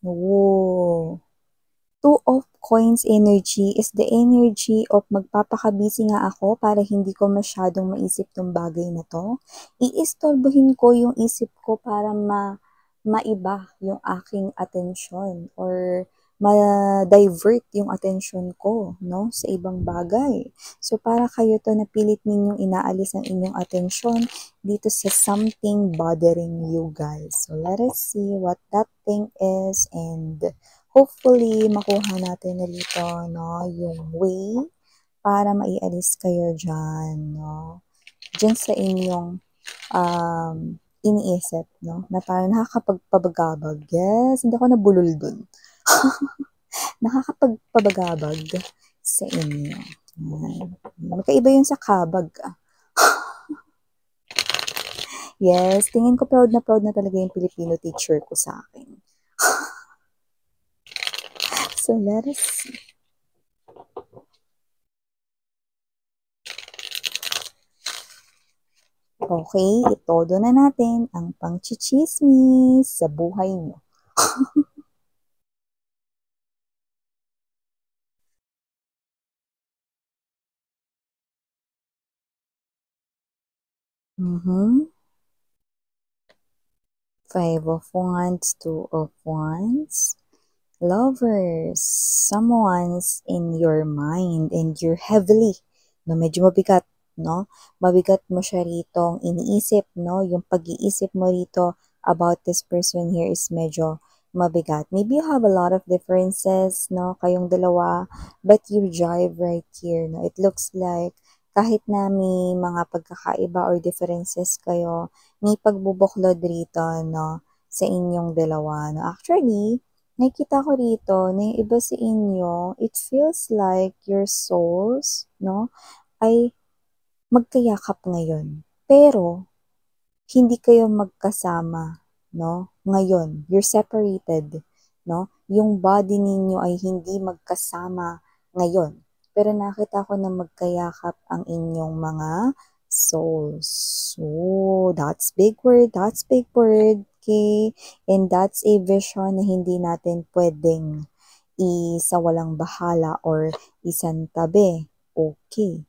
Oo. Two of coins energy is the energy of magpapakabisi nga ako para hindi ko masyadong maisip tong bagay na 'to. Iistorbohin ko yung isip ko para maiba yung aking atensyon or ma-divert yung atensyon ko 'no, sa ibang bagay. So, para kayo 'to napilit ninyong inaalis ang inyong atensyon dito sa something bothering you guys. So, let us see what that thing is and hopefully makuha natin na dito, no, yung way para maialis kayo dyan, no, dyan sa inyong um, iniisip, no, na parang nakakapagpabagabag. Yes, hindi ako nabulol dun. Nakakapagpabagabag sa inyo. Yan. Magkaiba yun sa kabag. Yes, tingin ko proud na talaga yung Filipino teacher ko sa akin. So, let us see. Okay, itodo na natin ang pangchichismis sa buhay nyo. Five of Wands, Two of Wands. Lovers, someone's in your mind and you're heavily, no, medyo mabigat, no? Mabigat mo siya rito, iniisip, no? Yung pag-iisip mo rito about this person here is medyo mabigat. Maybe you have a lot of differences, no? Kayong dalawa, but you drive right here, no? It looks like kahit na may mga pagkakaiba or differences kayo, may pagbubuklod rito, no? Sa inyong dalawa, no? Actually, nakikita ko rito na yung iba sa inyo, it feels like your souls, no, ay magkayakap ngayon. Pero, hindi kayo magkasama, no, ngayon. You're separated, no. Yung body ninyo ay hindi magkasama ngayon. Pero nakita ko na magkayakap ang inyong mga souls. So, that's big word, okay? And that's a vision na hindi natin pwedeng isawalang bahala or isantabi. Okay.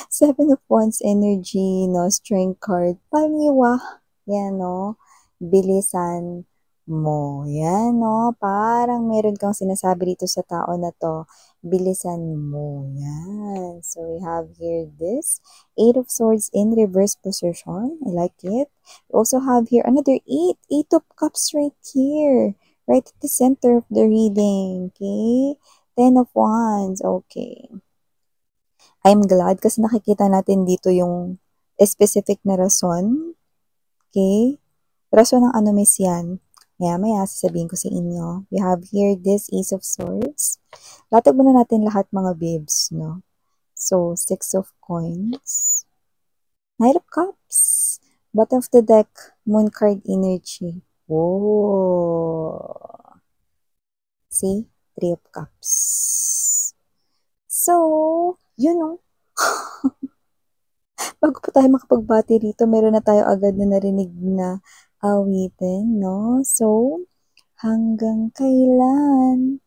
Seven of Wands energy, no? Strength card. Paniwa. Yan, no? Bilisan mo. Yan, no? Parang meron kang sinasabi dito sa tao na to. Bilisan mo. Yan. So, we have here this. Eight of Swords in reverse position. I like it. We also have here another eight. Eight of Cups right here. Right at the center of the reading. Okay? Ten of Wands. Okay. I'm glad kasi nakikita natin dito yung specific na rason. Okay? Rason ng ano miss yan. Maya sasabihin ko sa inyo. We have here this Ace of Swords. Latag muna natin lahat mga babes, no? So, Six of Coins. Knight of Cups. Bottom of the deck, Moon card energy. Whoa! See? Three of Cups. So, you know, bago pa tayo makapagbati rito, meron na tayo agad na narinig na awitin, no? So, hanggang kailan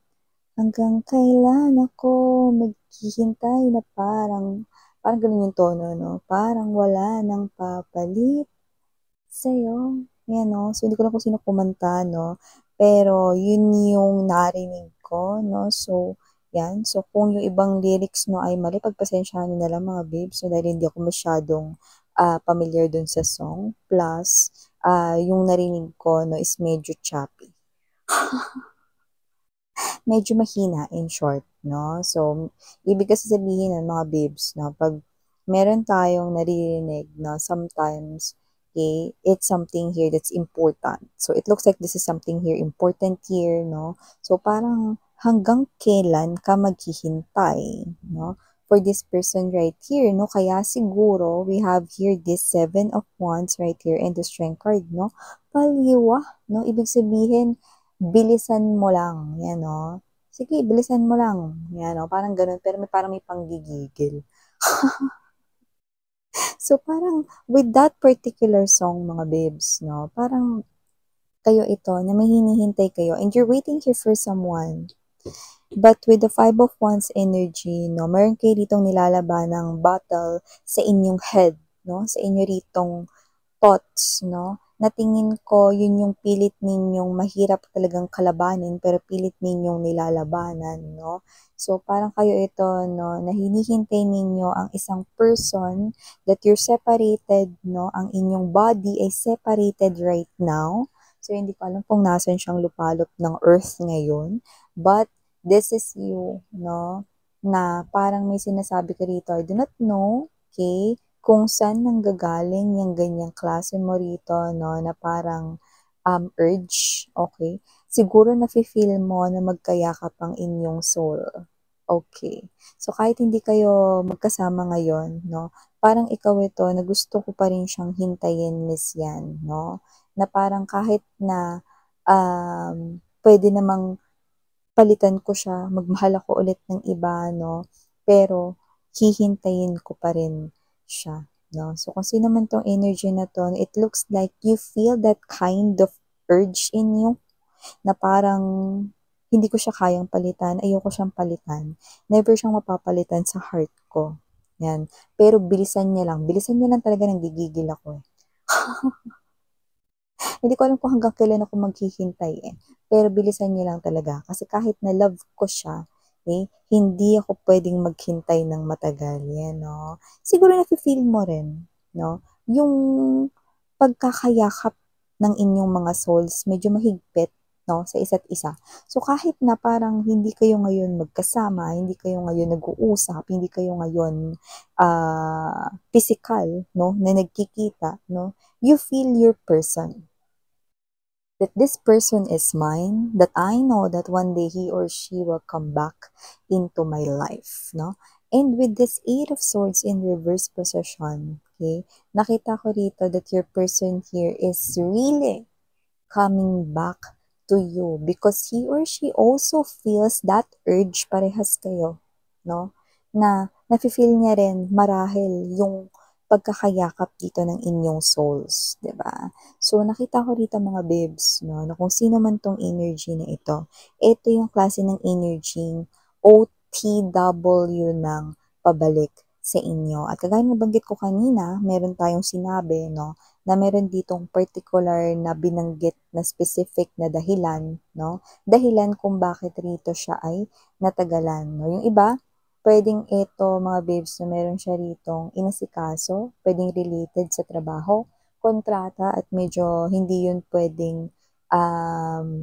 ako maghihintay na parang ganun yung tono, no? Parang wala nang papalit sa'yo. Yan, no? So, hindi ko lang kung sino kumanta, no? Pero, yun yung narinig ko, no? So, yan. So, kung yung ibang lyrics no ay mali, pagpasensyahan nyo na lang mga babes. So, dahil hindi ako masyadong familiar dun sa song. Plus, yung narinig ko no is medyo choppy. Medyo mahina in short, no? So, ibig kasi sabihin ng mga babes, no? Pag meron tayong naririnig, no? Sometimes, okay, it's something here that's important. So, it looks like this is something here important here, no? So, parang hanggang kailan ka maghihintay, no? For this person right here, no? Kaya siguro, we have here this Seven of Wands right here and the Strength card, no? Paliwa, no? Ibig sabihin, bilisan mo lang, yan, no? Sige, bilisan mo lang. Yan, no? Parang ganun, pero parang may panggigigil. So, parang with that particular song, mga babes, no? Parang kayo ito, na may hinihintay kayo, and you're waiting here for someone. But with the Five of Wands energy, no, meron kayo ditong nilalaban ng battle sa inyong head, no, sa inyo ritong thoughts, no, na tingin ko yun yung pilit ninyong mahirap talagang kalabanin pero pilit ninyong nilalabanan, no. So parang kayo ito, no, na hinihintay ninyo ang isang person that you're separated, no, ang inyong body ay separated right now. So hindi ko alam kung nasan siyang lupalop ng earth ngayon, but this is you, no, na parang may sinasabi ka rito, I do not know, okay, kung saan nanggagaling yung ganyang klase mo rito, no, na parang urge, okay? Siguro nafe-feel mo na magkayakap ang inyong soul. Okay. So kahit hindi kayo magkasama ngayon, no, parang ikaw ito na gusto ko pa rin siyang hintayin, Miss Yan, no? Na parang kahit na pwede namang palitan ko siya, magmahal ako ulit ng iba, no? Pero hihintayin ko pa rin siya, no? So kung sino man tong energy na to, it looks like you feel that kind of urge in you na parang hindi ko siya kayang palitan, ayoko siyang palitan. Never siyang mapapalitan sa heart ko. Yan. Pero bilisan niya lang. Bilisan niya lang talaga nang gigigil ako eh. Hindi ko alam kung hanggang kailan ako maghihintay eh. Pero bilisan niyo lang talaga. Kasi kahit na love ko siya, eh, hindi ako pwedeng maghintay ng matagal. Yan, no? Siguro nafe-feel mo rin, no? Yung pagkakayakap ng inyong mga souls, medyo mahigpit, no? Sa isa't isa. So kahit na parang hindi kayo ngayon magkasama, hindi kayo ngayon nag-uusap, hindi kayo ngayon physical, no? Na nagkikita, no? You feel your person, that this person is mine, that I know that one day he or she will come back into my life, no? And with this Eight of Swords in reverse position, okay, nakita ko rito that your person here is really coming back to you because he or she also feels that urge, parehas kayo, no? Na nafe-feel niya rin marahil yung pagkakayakap dito ng inyong souls, 'di ba? So nakita ko rito mga babes, no, na kung sino man tong energy na ito yung klase ng energy OTW ng pabalik sa inyo. At kagaya ng nabanggit ko kanina, meron tayong sinabi, no, na meron ditong particular na binanggit na specific na dahilan, no? Dahilan kung bakit rito siya ay natagalan, no? Yung iba, pwedeng ito, mga babes, na meron siya ritong inasikaso, pwedeng related sa trabaho, kontrata, at medyo hindi yun pwedeng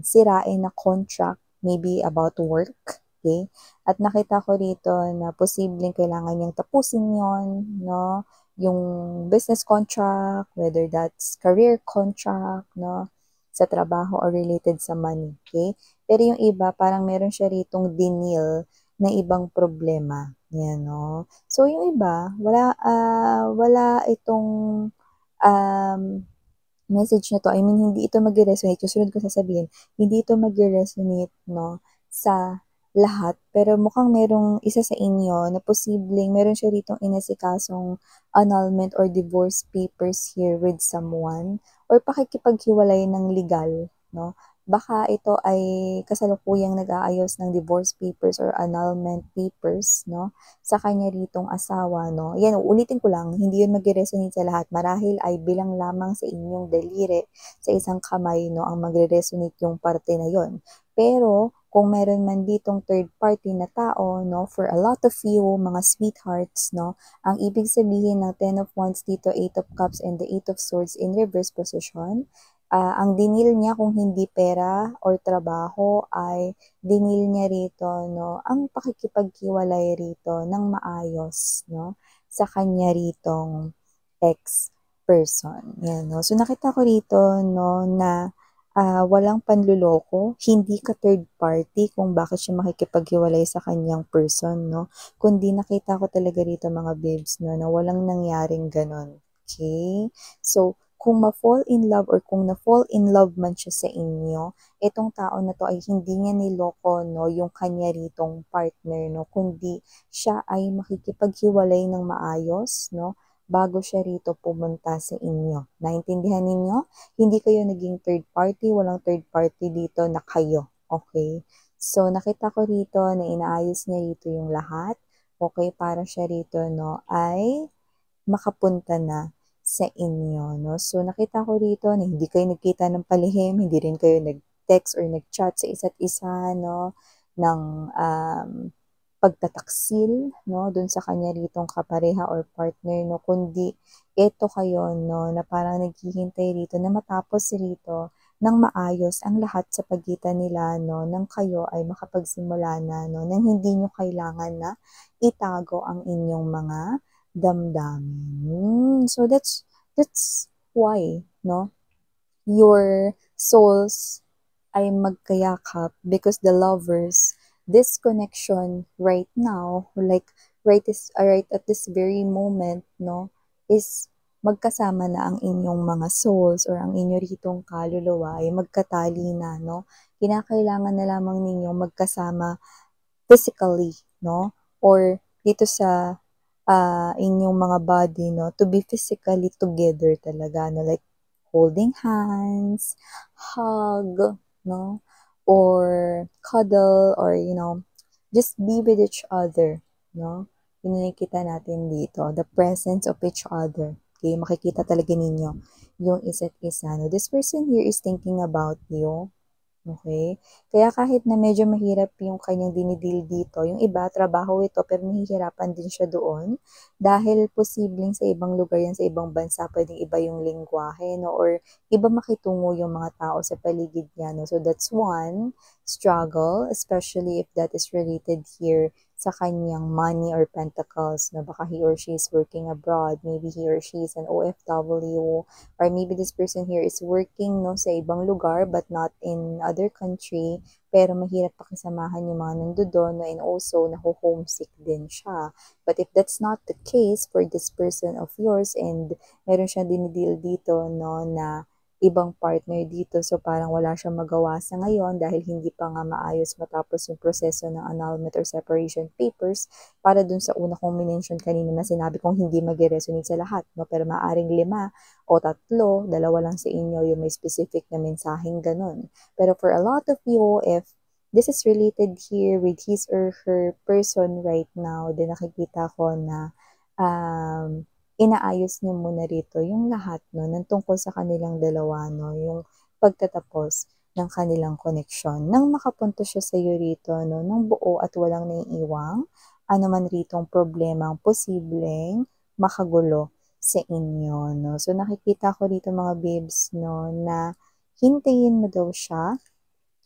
sirain na contract, maybe about work, okay? At nakita ko rito na posibleng kailangan niyang tapusin yon, no? Yung business contract, whether that's career contract, no? Sa trabaho or related sa money, okay? Pero yung iba, parang meron siya ritong dinil na ibang problema. Yan, no? So, yung iba, wala itong um, message na to. I mean, hindi ito mag-resonate. Yung sunod ko sasabihin, hindi ito mag-resonate, no, sa lahat. Pero mukhang merong isa sa inyo na posibleng meron siya ritong inasikasong annulment or divorce papers here with someone or pakikipaghiwalay ng legal, no? Baka ito ay kasalukuyang nag-aayos ng divorce papers or annulment papers, no, sa kanya ritong asawa, no. Yan, uulitin ko lang, hindi yun mag-resonate sa lahat. Marahil ay bilang lamang sa inyong daliri sa isang kamay, no, ang magre-resonate yung parte na yon. Pero kung meron man ditong third party na tao, no, for a lot of you, mga sweethearts, no, ang ibig sabihin ng Ten of Wands dito, Eight of Cups and the Eight of Swords in reverse position, ang dinil niya kung hindi pera or trabaho ay dinil niya rito, no, ang pakikipaghiwalay rito ng maayos, no, sa kanya ritong ex-person. Yan, no. So nakita ko rito, no, na walang panluloko, hindi ka third party kung bakit siya makikipaghiwalay sa kanyang person, no? Kundi nakita ko talaga rito mga babes, no, na walang nangyaring ganon. Okay? So, kung ma-fall in love or kung na-fall in love man siya sa inyo, itong tao na to ay hindi niya niloko, no, yung kanya ritong partner, no, kundi siya ay makikipaghiwalay ng maayos, no, bago siya rito pumunta sa inyo. Naintindihan ninyo? Hindi kayo naging third party, walang third party dito na kayo. Okay? So, nakita ko rito na inaayos niya rito yung lahat. Okay, para siya rito, no, ay makapunta na sa inyo, no? So, nakita ko rito na hindi kayo nagkita ng palihim, hindi rin kayo nag-text or nag-chat sa isa't isa, no? Ng pagtataksil, no? Dun sa kanya ritong kapareha or partner, no? Kundi, eto kayo, no? Na parang naghihintay rito na matapos rito ng maayos ang lahat sa pagitan nila, no? Nang kayo ay makapagsimula na, no? Nang hindi nyo kailangan na itago ang inyong mga damdamin. So that's why, no? Your souls ay magkayakap because the lovers, this connection right now, like right at this very moment, no, is magkasama na ang inyong mga souls or ang inyo ritong kaluluwa ay magkatali na, no? Kinakailangan na lamang ninyong magkasama physically, no? Or dito sa inyong mga body, no? To be physically together talaga, no? Like holding hands, hug, no? Or cuddle, or, just be with each other, no? Yun yung nakikita natin dito, the presence of each other. Okay, makikita talaga ninyo yung isa't isa, no? This person here is thinking about you. Okay? Kaya kahit na medyo mahirap yung kanyang dinidil dito, yung iba, trabaho ito, pero nahihirapan din siya doon dahil posibleng sa ibang lugar yan, sa ibang bansa, pwedeng iba yung lingwahe, no? Or iba makitungo yung mga tao sa paligid niya, no? So that's one struggle, especially if that is related here sa kanyang money or pentacles, no? Baka he or she is working abroad, maybe he or she is an OFW, or maybe this person here is working, no, sa ibang lugar but not in other country, pero mahirap pakisamahan yung mga nandoon, no, and also naho-homesick din siya. But if that's not the case for this person of yours and meron siya dinideal dito, no, na ibang partner dito, so parang wala siyang magawa sa ngayon dahil hindi pa nga maayos matapos yung proseso ng annulment or separation papers para dun sa una kong minention kanina na sinabi kong hindi mag-resonate sa lahat, no? Pero maaring 5 o 3, 2 lang sa inyo yung may specific na mensaheng ganun. Pero for a lot of you, if this is related here with his or her person right now, then nakikita ko na inaayos niyo muna rito yung lahat, no, ng tungkol sa kanilang dalawa, no, yung pagtatapos ng kanilang koneksyon. Nang makapunta siya sa iyo rito, no, ng buo at walang naiiwang, ano man ritong problema ang posibleng makagulo sa inyo, no. So, nakikita ko dito mga babes, no, na hintayin mo daw siya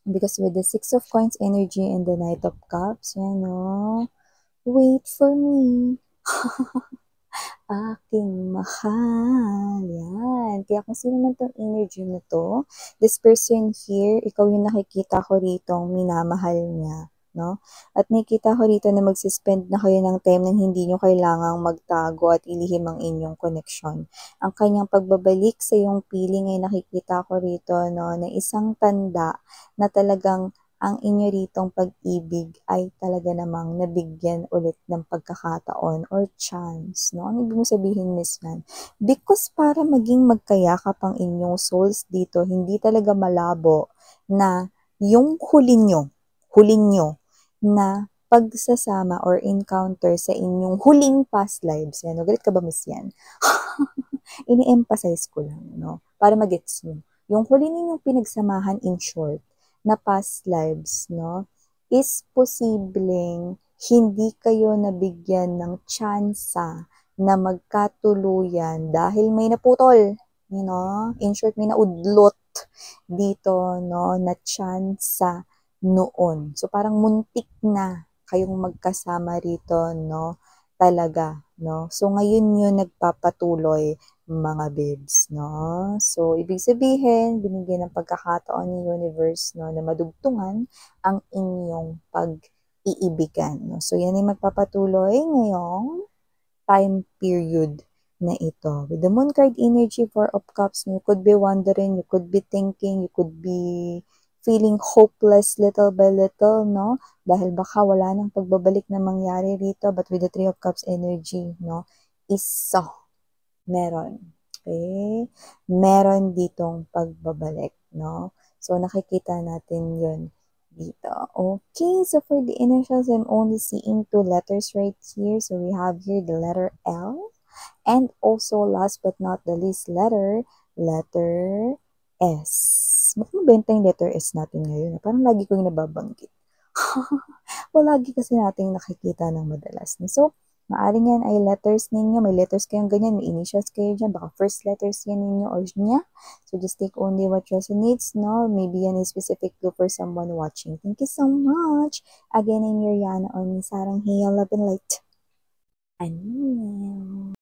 because with the 6 of Coins energy and the Knight of Cups, yan, no, wait for me. Aking mahal. Yan. Kaya kung sino man tong energy na to, this person here, ikaw yung nakikita ko rito minamahal niya. No? At nakikita ko rito na magsispend na kayo ng time nang hindi nyo kailangang magtago at ilihim ang inyong connection. Ang kanyang pagbabalik sa iyong feeling ay nakikita ko rito, no, na isang tanda na talagang ang inyo ritong pag-ibig ay talaga namang nabigyan ulit ng pagkakataon or chance, no? Ano ibig mo sabihin, Miss Nan? Because para maging magkayakap ang inyong souls dito, hindi talaga malabo na yung huli nyo na pagsasama or encounter sa inyong huling past lives. Yan, no? Galit ka ba, Miss Yan? Ini-emphasize ko lang, no? Para magets nyo. Yung huli ninyong pinagsamahan in short, na past lives, no, is posibleng hindi kayo nabigyan ng tsansa na magkatuluyan dahil may naputol, in short, may naudlot dito, no, na tsansa noon. So, parang muntik na kayong magkasama rito, no, talaga, no. So, ngayon yun nagpapatuloy, mga babes, no? So, ibig sabihin, binigyan ng pagkakataon ni universe, no, na madugtungan ang inyong pag-iibigan, no? So, yan ay magpapatuloy ngayong time period na ito. With the Moon card energy, 4 of Cups, you could be wondering, you could be thinking, you could be feeling hopeless little by little, no? Dahil baka wala nang pagbabalik na mangyari rito, but with the 3 of Cups energy, no, is so meron. Okay? Meron ditong pagbabalik, no? So, nakikita natin yun dito. Okay, so for the initials, I'm only seeing two letters right here. So, we have here the letter L. And also, last but not the least letter S. Ba't mabenta yung letter S natin ngayon? Parang lagi ko yung nababanggit. Well, lagi kasi natin nakikita ng madalas. So, maaring yan ay letters ninyo. May letters kayong ganyan, may initials kayo dyan. Baka first letters yan ninyo or niya. So, just take only what resonates, no? Maybe yan is specific clue for someone watching. Thank you so much. Again, I'm your Yana on Sarang Hiya Love and Light. Annyeong.